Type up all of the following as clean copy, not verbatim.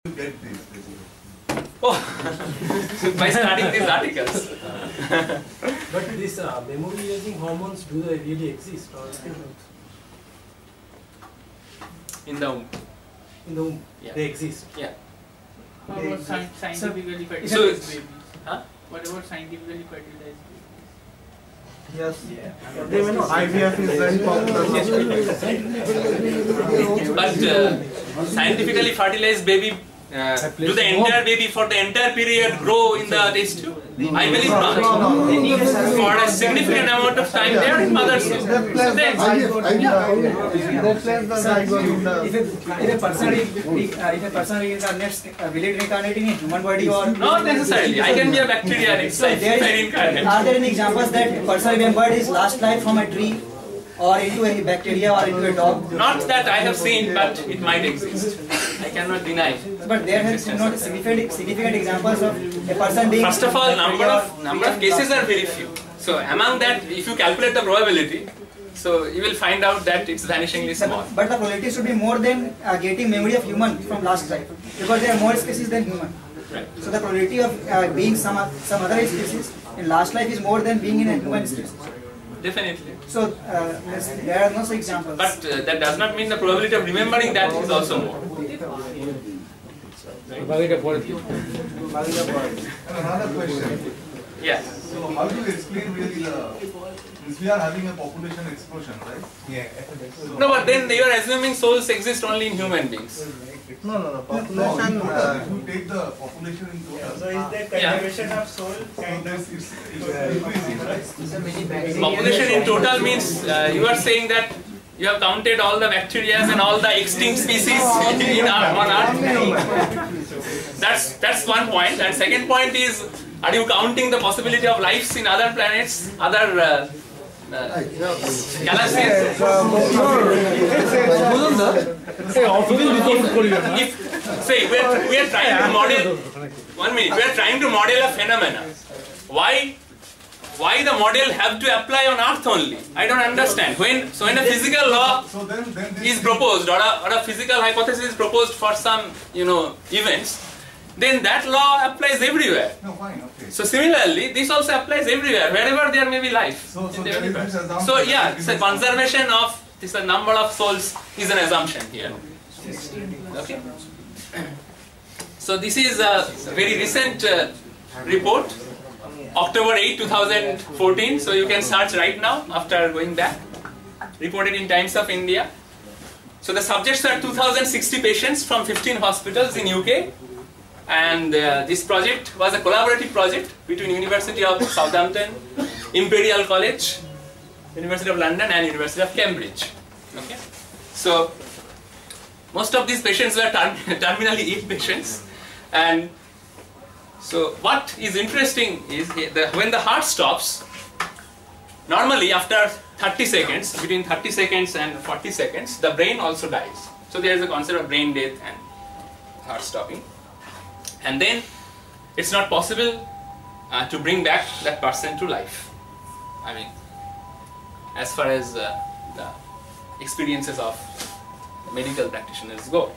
You get this basically. Oh, by studying these articles. But these memory-using hormones, do they really exist? Or In the womb. in the womb, Yeah. they exist. Yeah. What about scientifically fertilized So, babies? huh? What about scientifically fertilized babies? Yes. They may not. IVF is very popular. But scientifically fertilized baby, do the entire baby for the entire period grow in the test tube? I believe not. For a significant amount of time they are in mother's womb. So they exist. If a person is next will it reincarnate in a human body or Not necessarily. I can be a bacteria next life if I reincarnate. are there any examples that a person remembered his last life from a tree or into a bacteria or into a dog? Not that I have seen, but it might exist. I cannot deny. But there has not significant examples of a person being. First of all, number of cases are very few. So among that, if you calculate the probability, so you will find out that it's vanishingly small. But the probability should be more than getting memory of human from last life, because there are more species than human. Right. So the probability of being some other species in last life is more than being in a human species. Definitely. So there are no such examples. But that does not mean the probability of remembering that is also more. And another question. Yeah. So how do you explain really since we are having a population explosion, right? Yeah. No, but then you are assuming souls exist only in human beings. No. Population. If you take the population in total. So is there conservation of soul kind of? It's increasing, right? Population in total means you are saying that you have counted all the bacteria and all the extinct species on Earth. That's one point. And second point is, are you counting the possibility of lives in other planets, other galaxies? Say we are trying to model. 1 minute. We are trying to model a phenomena. Why the model have to apply on Earth only? I don't understand. When a physical law is proposed or a physical hypothesis is proposed for some events, then that law applies everywhere. No, fine, okay. So similarly, this also applies everywhere, wherever there may be life. So there is this assumption. So yeah, so conservation of this number of souls is an assumption here. Okay. So this is a very recent report, October 8, 2014. So you can search right now after going back. Reported in Times of India. So the subjects are 2,060 patients from 15 hospitals in UK. And this project was a collaborative project between University of Southampton, Imperial College, University of London and University of Cambridge. Okay. So most of these patients were terminally ill patients. And so what is interesting is when the heart stops, normally after 30 seconds, between 30 seconds and 40 seconds, the brain also dies. So there is a concept of brain death and heart stopping. And then it's not possible to bring back that person to life. I mean, as far as the experiences of medical practitioners go.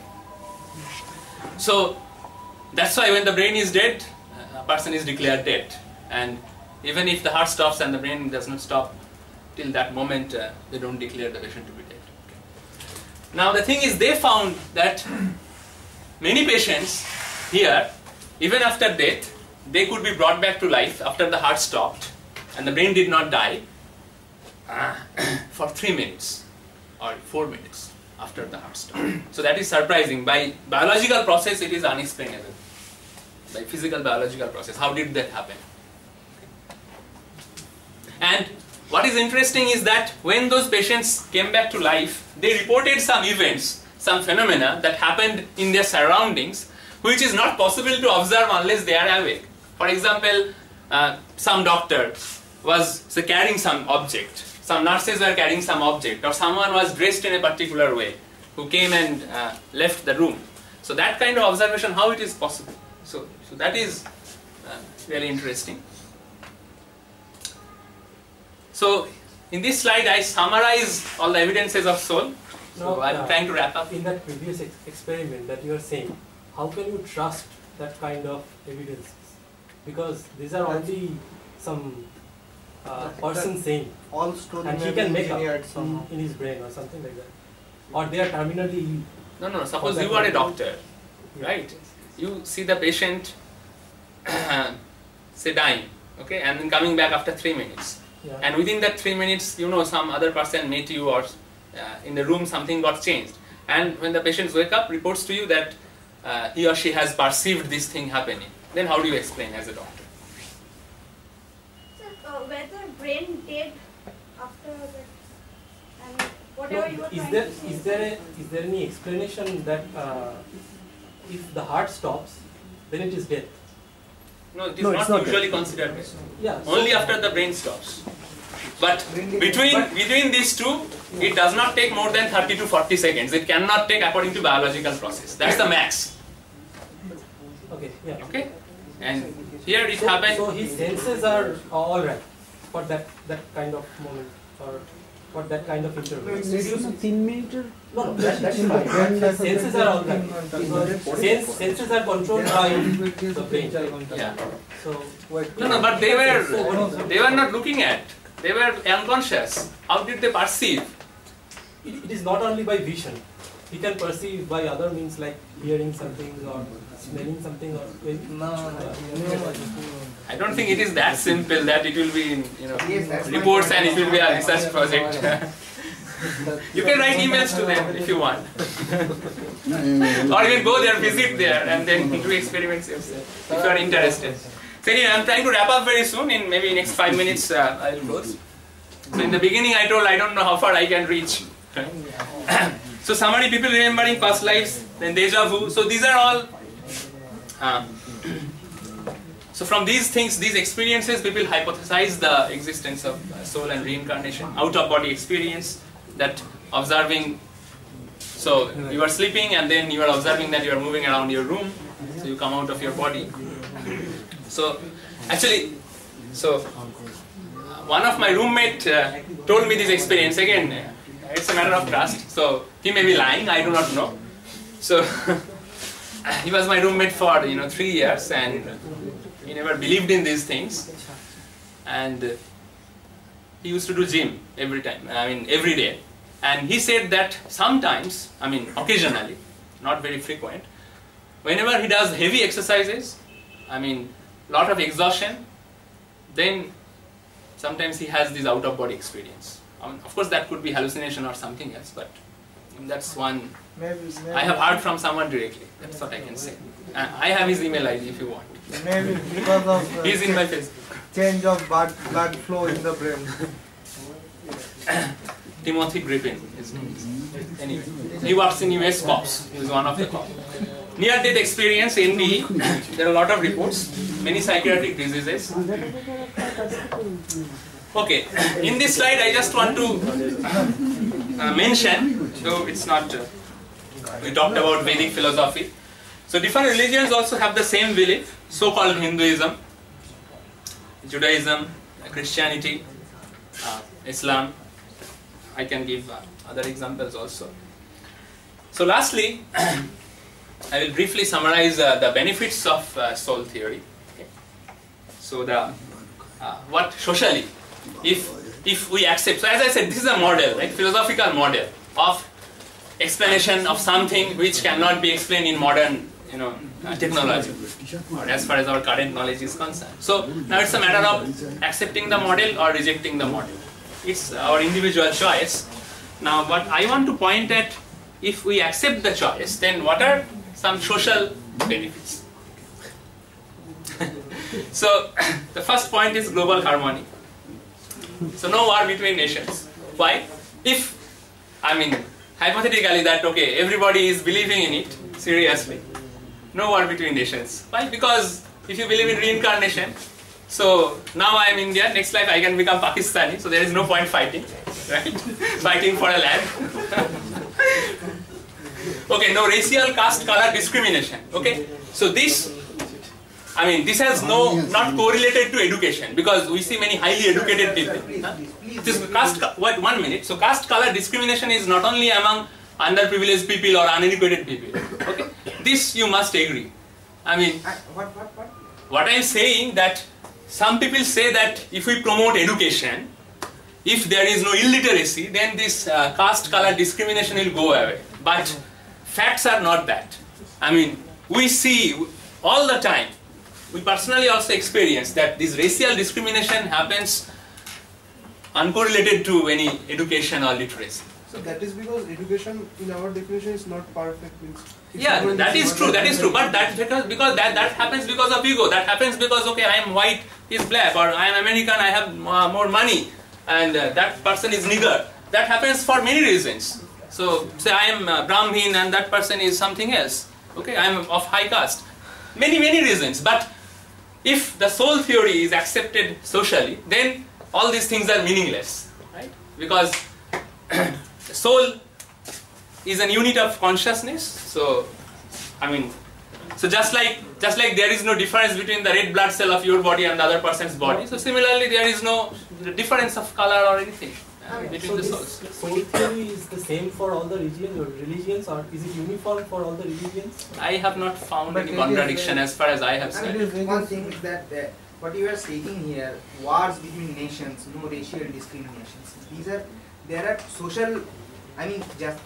So that's why when the brain is dead, a person is declared dead. And even if the heart stops and the brain does not stop, till that moment they don't declare the patient to be dead. Okay. Now the thing is, they found that many patients here, even after death, they could be brought back to life after the heart stopped and the brain did not die for 3 minutes or 4 minutes after the heart stopped. So that is surprising. By biological process it is unexplainable. By physical biological process, how did that happen? And what is interesting is that when those patients came back to life, they reported some events, some phenomena that happened in their surroundings, which is not possible to observe unless they are awake. For example, some doctor was carrying some object, some nurses were carrying some object, or someone was dressed in a particular way, who came and left the room. So that kind of observation, how it is possible? So that is really interesting. So in this slide I summarize all the evidences of soul. So I'm trying to wrap up. In that previous experiment that you are saying, how can you trust that kind of evidences? Because these are only some person saying, All story and may he be can make up engineered somehow. in his brain or something like that. Or they are terminally. No, suppose you are a doctor, right? You see the patient, say dying, okay, and then coming back after 3 minutes. Yeah. And within that 3 minutes, you know, some other person met you, or in the room something got changed. And when the patients wake up, reports to you that he or she has perceived this thing happening. Then how do you explain as a doctor? So, whether brain dead after that, and whatever you were Is trying there to say. is there any explanation that if the heart stops, then it is death? No, it is not usually considered death. Yeah. Only after the brain stops. But between these two, it does not take more than 30 to 40 seconds. It cannot take according to biological process. That's the max. Okay. Yeah. Okay? And here it happens. So his senses are all right for that kind of moment or for that kind of interval. No, that's fine. His senses are all right. Senses are controlled by the brain. Yeah. So No, but they were not looking at. They were unconscious. How did they perceive? it is not only by vision. He can perceive by other means like hearing something or smelling something or I don't think it is that simple that it will be in reports and it will be a research project. You can write emails to them if you want. Or you can go there, visit there, and then do experiments yourself if you are interested. So anyway, I'm trying to wrap up very soon. In maybe next 5 minutes, I will close. So in the beginning, I told I don't know how far I can reach. So summary: people remembering past lives, then deja vu. So these are all. So from these things, these experiences, people hypothesize the existence of soul and reincarnation, out-of-body experience, that observing. So you are sleeping and then you are observing that you are moving around your room. So you come out of your body. So actually, one of my roommate told me this experience. Again, it's a matter of trust. So he may be lying. I do not know. So he was my roommate for 3 years, and he never believed in these things. And he used to do gym every time. Every day. And he said that sometimes, occasionally, not very frequent, whenever he does heavy exercises, lot of exhaustion, then sometimes he has this out-of-body experience. Of course, that could be hallucination or something else, but that's one. Maybe. I have heard from someone directly. That's what I can say. I have his email ID if you want. Maybe because of He's in my Facebook. change of blood flow in the brain. Timothy Griffin, his name is. Anyway, he works in US Cops. He is one of the cops. Near-death experience, NDE. There are a lot of reports. Many psychiatric diseases. Okay, in this slide, I just want to mention, though it's not. We talked about Vedic philosophy. So different religions also have the same belief. So-called Hinduism, Judaism, Christianity, Islam. I can give other examples also. So lastly, I will briefly summarize the benefits of soul theory. Okay. So what socially, if we accept, so as I said, this is a model, right? Philosophical model of explanation of something which cannot be explained in modern technology, or as far as our current knowledge is concerned. So now it's a matter of accepting the model or rejecting the model. It's our individual choice. Now what I want to point at, if we accept the choice, then what are some social benefits? So the first point is global harmony. So no war between nations. Why? If, hypothetically that, okay, everybody is believing in it, seriously, no war between nations. Why? Because if you believe in reincarnation, so now I am India, next life I can become Pakistani, so there is no point fighting, right? Fighting for a land. Okay, no racial, caste, color discrimination. Okay, so this has not correlated to education, because we see many highly educated people. One minute. So caste, color discrimination is not only among underprivileged people or uneducated people. Okay, This you must agree. I mean, what I am saying that some people say that if we promote education, if there is no illiteracy, then this caste color discrimination will go away. But facts are not that. I mean, we see all the time, we personally also experience that this racial discrimination happens uncorrelated to any education or literacy. So that is because education in our definition is not perfect. Yeah, that is true, but that because that happens because of ego, that happens because, okay, I am white, he is black, or I am American, I have more money, and that person is nigger. That happens for many reasons. So, say I am Brahmin and that person is something else. Okay, I am of high caste. Many reasons. But if the soul theory is accepted socially, then all these things are meaningless, right? Because soul is an unit of consciousness. So, I mean, so just like there is no difference between the red blood cell of your body and the other person's body, so similarly there is no difference of color or anything between the souls. Soul theory is the same for all the religions, or is it uniform for all the religions? I have not found any contradiction as far as I have said. One thing is that what you are stating here, wars between nations, no racial discriminations. There are social, I mean, just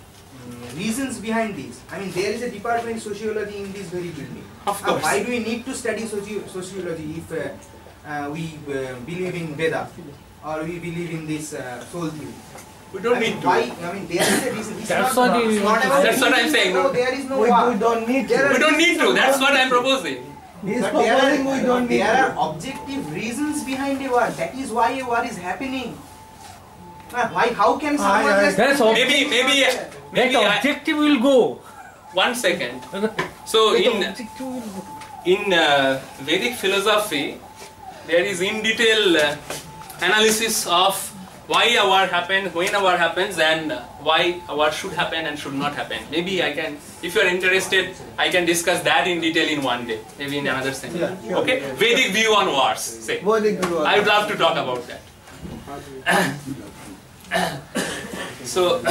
reasons behind this. I mean, there is a department sociology in this very building. Of course. Why do we need to study sociology if we believe in Veda or we believe in this soul theory? We don't need to. Why? I mean, there is a reason. It's That's not, what I am saying. No, there is no war. We don't need to. We don't need to. That's what I am proposing. But there are objective reasons behind a war. That is why a war is happening. Why? How can someone just... Maybe that objective will go. 1 second. So in Vedic philosophy, there is in detail analysis of why a war happened, when a war happens, and why a war should happen and should not happen. Maybe I can, if you are interested, I can discuss that in detail in one day, maybe in another seminar. Yeah, okay? yeah. Vedic view on wars, say. I would love to talk about that. So,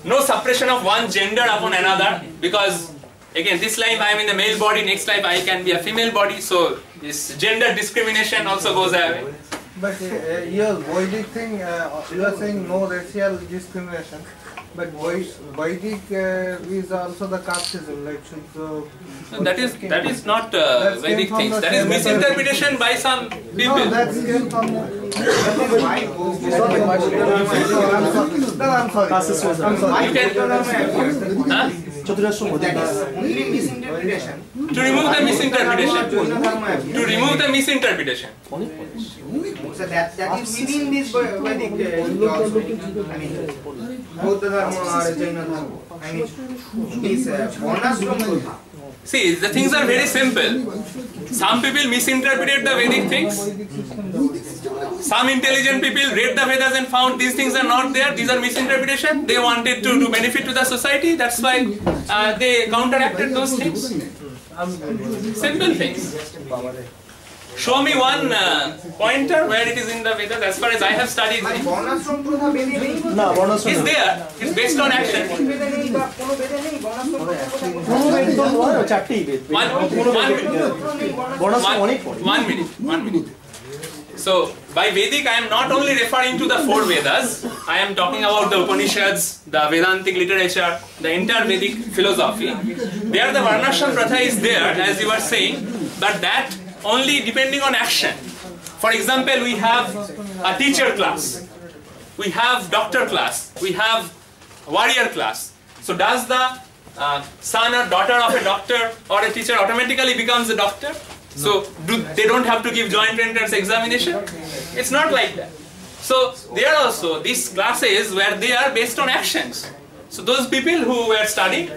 no suppression of one gender upon another, because again, this life I am in the male body, next life I can be a female body, so this gender discrimination also goes away. But your Vedic thing, you are saying no racial discrimination, but Vedic is also the casteism, like that is not Vedic things. That is misinterpretation by some people. No, that came from I'm sorry. You can. Huh? Only misinterpretation. To remove the misinterpretation. To remove the misinterpretation. So that is within this Vedic also. I mean, Buddha Dharma or Jaina Dharma. I mean, this Varnashram Protha. See, the things are very simple. Some people misinterpreted the Vedic things. Some intelligent people read the Vedas and found these things are not there, these are misinterpretation. They wanted to do benefit to the society, that's why they counteracted those things. Simple things. Show me one pointer where it is in the Vedas. As far as I have studied, it's there. It's based on action. One minute. So, by Vedic, I am not only referring to the 4 Vedas. I am talking about the Upanishads, the Vedantic literature, the entire Vedic philosophy. There, the Varnashram Pratha is there, as you were saying, but that only depending on action. For example, we have a teacher class, we have doctor class, we have warrior class. So does the son or daughter of a doctor or a teacher automatically becomes a doctor? So they don't have to give joint entrance examination? It's not like that. So there are also these classes where they are based on actions. So those people who were studying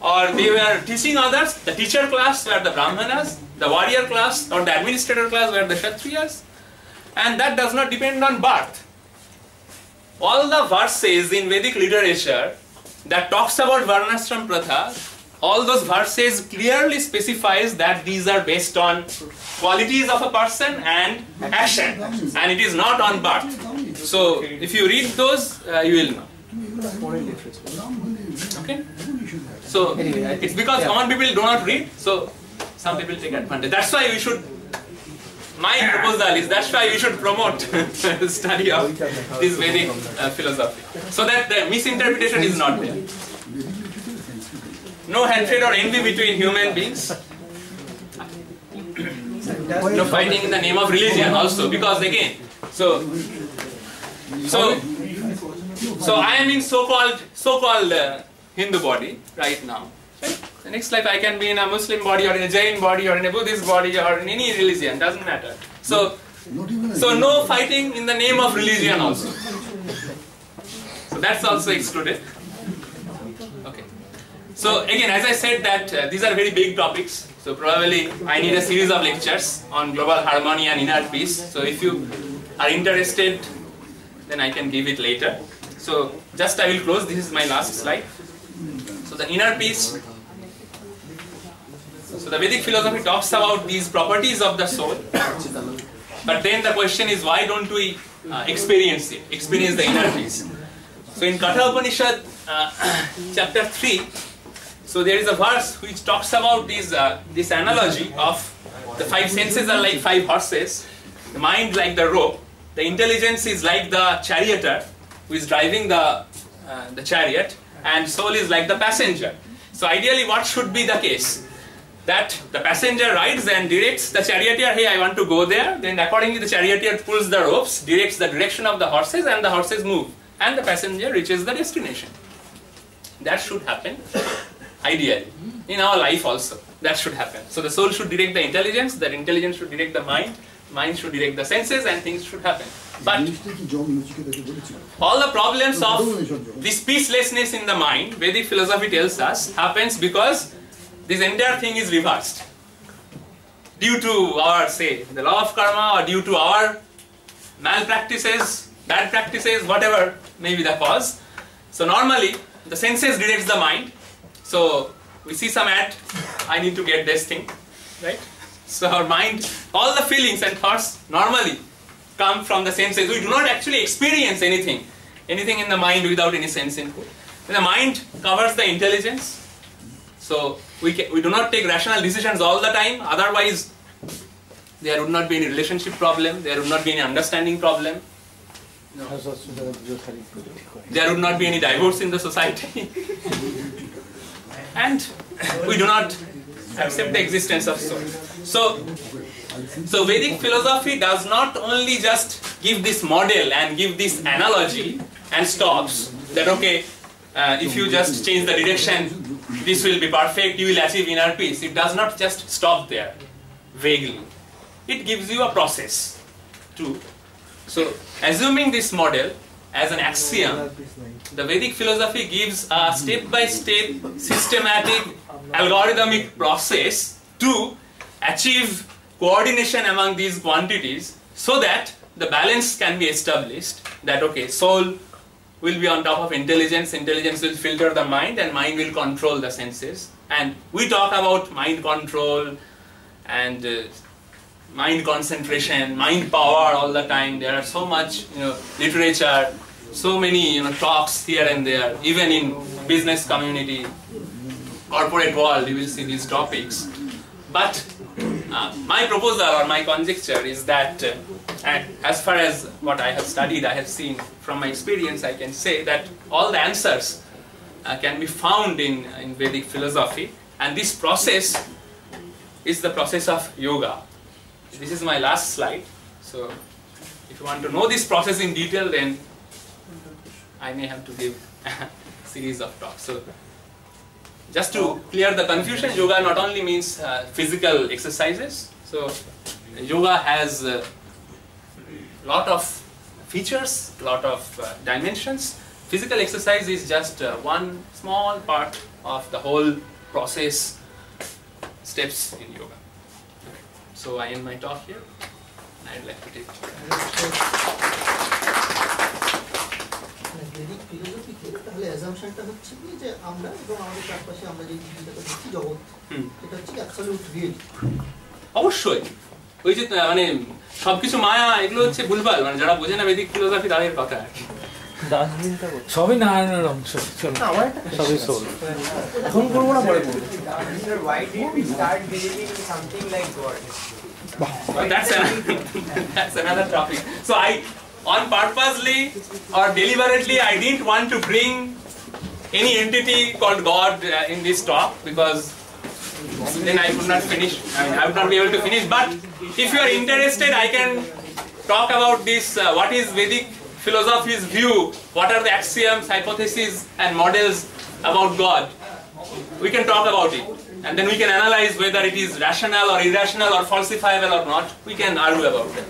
or they were teaching others, the teacher class were the Brahmanas, the warrior class or the administrator class were the Kshatriyas, and that does not depend on birth. All the verses in Vedic literature that talks about Varnashram Pratha, all those verses clearly specifies that these are based on qualities of a person and action, and it is not on birth. So if you read those, you will know. Okay? So it's because common people do not read, so some people take advantage. That's why we should, my proposal is, that's why we should promote study of this Vedic philosophy, so that the misinterpretation is not there. No hatred or envy between human beings. No fighting in the name of religion also, because again, so I am in so-called Hindu body right now. Right? The next life I can be in a Muslim body or in a Jain body or in a Buddhist body or in any religion, doesn't matter. So no fighting in the name of religion also. So that's also excluded. Okay. So again, as I said that these are very big topics. So probably I need a series of lectures on global harmony and inner peace. So if you are interested, then I can give it later. So just I will close. This is my last slide. So the inner peace. So the Vedic philosophy talks about these properties of the soul. But then the question is, why don't we experience it? Experience the inner peace. So in Katha Upanishad, chapter 3, so there is a verse which talks about this analogy of the five senses are like five horses, the mind like the rope, the intelligence is like the charioteer who is driving the chariot, and soul is like the passenger. So ideally what should be the case? That the passenger rides and directs the charioteer, hey, I want to go there, then accordingly the charioteer pulls the ropes, directs the direction of the horses, and the horses move, and the passenger reaches the destination. That should happen. Ideally, in our life also, that should happen. So the soul should direct the intelligence, that intelligence should direct the mind should direct the senses, and things should happen. But all the problems of this peacelessness in the mind, Vedic philosophy tells us, happens because this entire thing is reversed. Due to our, say, the law of karma, or due to our malpractices, bad practices, whatever may be the cause. So normally, the senses directs the mind. So we see some ad, I need to get this thing, right? So our mind, all the feelings and thoughts normally come from the senses. We do not actually experience anything in the mind without any sense input. And the mind covers the intelligence. So we do not take rational decisions all the time, otherwise there would not be any relationship problem, there would not be any understanding problem. No. There would not be any divorce in the society. And we do not accept the existence of soul. So Vedic philosophy does not only just give this model and give this analogy and stops that, okay, if you just change the direction, this will be perfect, you will achieve inner peace. It does not just stop there, vaguely. It gives you a process too. So assuming this model as an axiom, the Vedic philosophy gives a step-by-step, systematic, algorithmic process to achieve coordination among these quantities, so that the balance can be established, that okay, soul will be on top of intelligence, intelligence will filter the mind, and mind will control the senses. And we talk about mind control and mind concentration, mind power all the time. There are so much literature, so many talks here and there, even in business community, corporate world, you will see these topics. But my proposal or my conjecture is that, as far as what I have studied, I have seen from my experience, I can say that all the answers can be found in Vedic philosophy, and this process is the process of yoga. This is my last slide. So if you want to know this process in detail, then I may have to give a series of talks. So just to clear the confusion, yoga not only means physical exercises. So yoga has a lot of features, lot of dimensions. Physical exercise is just one small part of the whole process, steps in yoga. So I end my talk here. I'd like to take Vedic philosophy তাহলে assumptionটা হচ্ছে কি যে আমরা এবং আমাদের চারপাশে আমরা যে জীবিকাটা দেখছি জগৎ এটা হচ্ছে অ্যাবসলিউট রিয়েলিটি। অবশ্যই ওই যে মানে সবকিছু মায়া, এগুলো হচ্ছে ভুলভাল, মানে যারা বোঝে না ভেদিক ফিলোসফি তাদের কথা আর কি। সবই নারায়ণের অংশ চলো সবই সোল এখন করবো না পরে করবো Sir, why did we start believing in something like God? Well, that's another topic. So I, on purposely or deliberately, I didn't want to bring any entity called God in this talk because then I would not finish. I mean, I would not be able to finish. But if you are interested, I can talk about this. What is Vedic philosophy's view? What are the axioms, hypotheses, and models about God? We can talk about it, and then we can analyze whether it is rational or irrational or falsifiable or not. We can argue about them.